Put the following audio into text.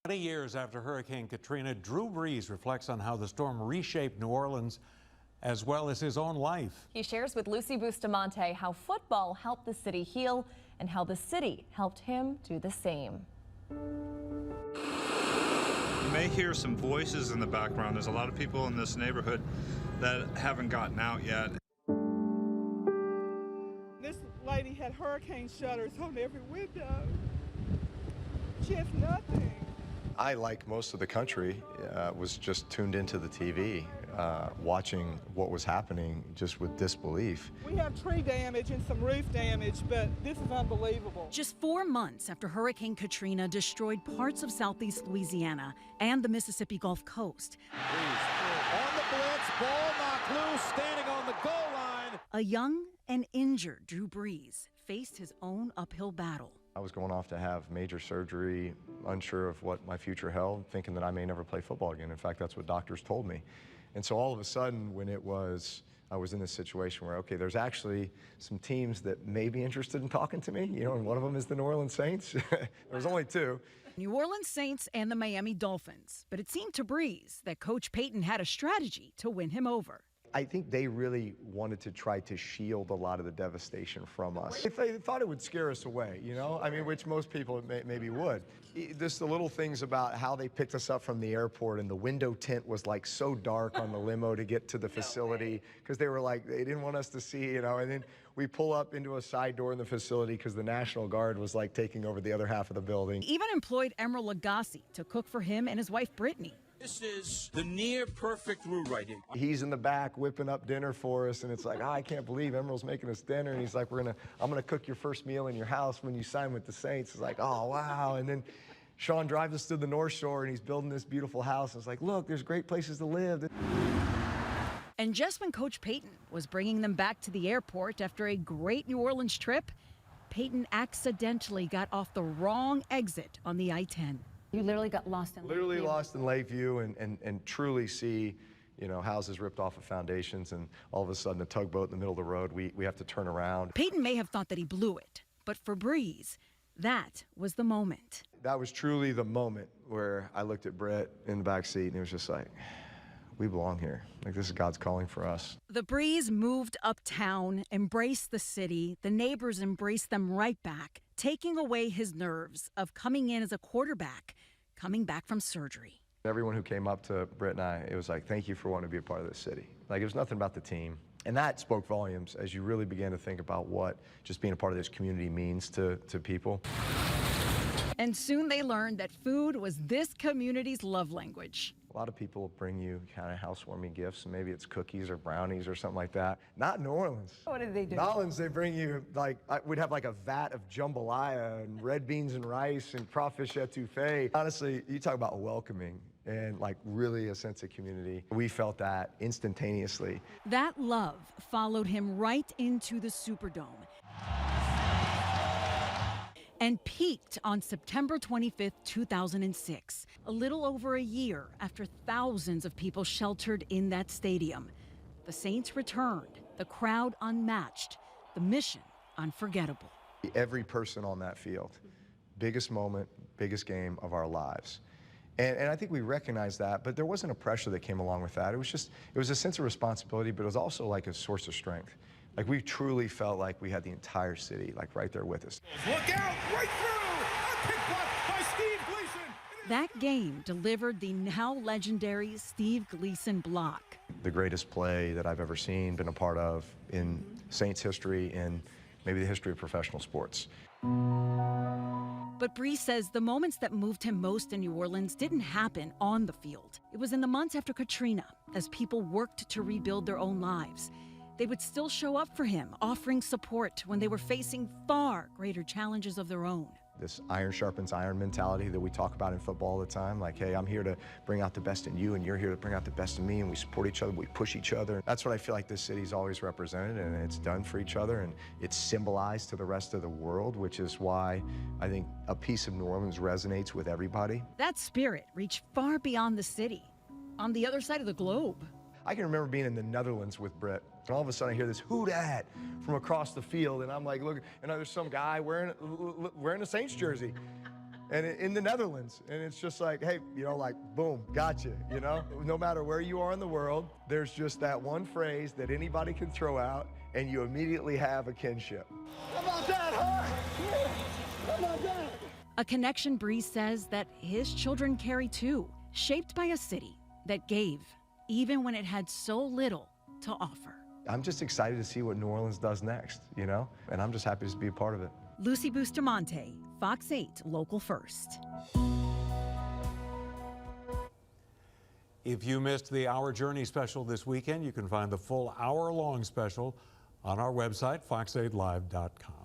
20 years after Hurricane Katrina, Drew Brees reflects on how the storm reshaped New Orleans as well as his own life. He shares with Lucy Bustamante how football helped the city heal and how the city helped him do the same. You may hear some voices in the background. There's a lot of people in this neighborhood that haven't gotten out yet. This lady had hurricane shutters on every window. She has nothing. I, like most of the country, was just tuned into the TV, watching what was happening just with disbelief. We have tree damage and some roof damage, but this is unbelievable. Just 4 months after Hurricane Katrina destroyed parts of southeast Louisiana and the Mississippi Gulf Coast. Brees on the blitz, ball knocked loose, standing on the goal line. A young and injured Drew Brees faced his own uphill battle. I was going off to have major surgery, unsure of what my future held, thinking that I may never play football again. In fact, that's what doctors told me. And so all of a sudden, when I was in this situation where, okay, there's actually some teams that may be interested in talking to me, and one of them is the New Orleans Saints. There's only two. New Orleans Saints and the Miami Dolphins. But it seemed to Brees that Coach Payton had a strategy to win him over. I think they really wanted to try to shield a lot of the devastation from us. They thought it would scare us away, I mean, which most people maybe would. Just the little things about how they picked us up from the airport, and the window tint was like so dark on the limo to get to the facility because they were like, they didn't want us to see, and then we pull up into a side door in the facility because the National Guard was like taking over the other half of the building. He even employed Emeril Lagasse to cook for him and his wife Brittany. This is the near-perfect route right here. He's in the back whipping up dinner for us, and it's like, I can't believe Emeril's making us dinner. And he's like, I'm gonna cook your first meal in your house when you sign with the Saints. It's like, oh, wow. And then Sean drives us to the North Shore, and he's building this beautiful house. It's like, look, there's great places to live. And just when Coach Payton was bringing them back to the airport after a great New Orleans trip, Payton accidentally got off the wrong exit on the I-10. You literally got lost in Literally lost in Lakeview and truly see, houses ripped off of foundations, and all of a sudden a tugboat in the middle of the road, we have to turn around. Payton may have thought that he blew it, but for Brees, that was the moment. That was truly the moment where I looked at Brett in the back seat, and it was just like, we belong here. Like, this is God's calling for us. The Brees moved uptown, embraced the city. The neighbors embraced them right back, taking away his nerves of coming in as a quarterback, coming back from surgery. Everyone who came up to Brett and I, it was like, thank you for wanting to be a part of this city. Like, it was nothing about the team. And that spoke volumes as you really began to think about what just being a part of this community means to people. And soon they learned that food was this community's love language. A lot of people bring you kind of housewarming gifts, and maybe it's cookies or brownies or something like that. Not in New Orleans. What did they do? New Orleans, they bring you, we'd have like a vat of jambalaya and red beans and rice and crawfish etouffee. Honestly, you talk about welcoming and really a sense of community. We felt that instantaneously. That love followed him right into the Superdome and peaked on September 25th, 2006, a little over a year after thousands of people sheltered in that stadium. The Saints returned, the crowd unmatched, the mission unforgettable. Every person on that field, biggest moment, biggest game of our lives. And I think we recognized that, but there wasn't a pressure that came along with that. It was a sense of responsibility, but it was also like a source of strength. Like, we truly felt like we had the entire city right there with us. Look out, right through! A kick block by Steve Gleason! That game delivered the now legendary Steve Gleason block. The greatest play that I've ever seen, been a part of in Saints history and maybe the history of professional sports. But Brees says the moments that moved him most in New Orleans didn't happen on the field. It was in the months after Katrina, as people worked to rebuild their own lives. They would still show up for him, offering support when they were facing far greater challenges of their own. This iron sharpens iron mentality that we talk about in football all the time. Like, hey, I'm here to bring out the best in you, and you're here to bring out the best in me, and we support each other, we push each other. That's what I feel like this city's always represented, and it's done for each other, and it's symbolized to the rest of the world, which is why I think a piece of New Orleans resonates with everybody. That spirit reached far beyond the city, on the other side of the globe. I can remember being in the Netherlands with Brett, and all of a sudden I hear this "who dat" from across the field, and I'm like, look, and there's some guy wearing a Saints jersey. and in the Netherlands. And it's just like, hey, you know, like, boom, gotcha, you know? No matter where you are in the world, there's just that one phrase that anybody can throw out, and you immediately have a kinship. How about that, huh? How about that? A connection Brees says that his children carry too, shaped by a city that gave, even when it had so little to offer. I'm just excited to see what New Orleans does next, you know? And I'm just happy to be a part of it. Lucy Bustamante, Fox 8 Local First. If you missed the Hour Journey special this weekend, you can find the full hour-long special on our website, fox8live.com.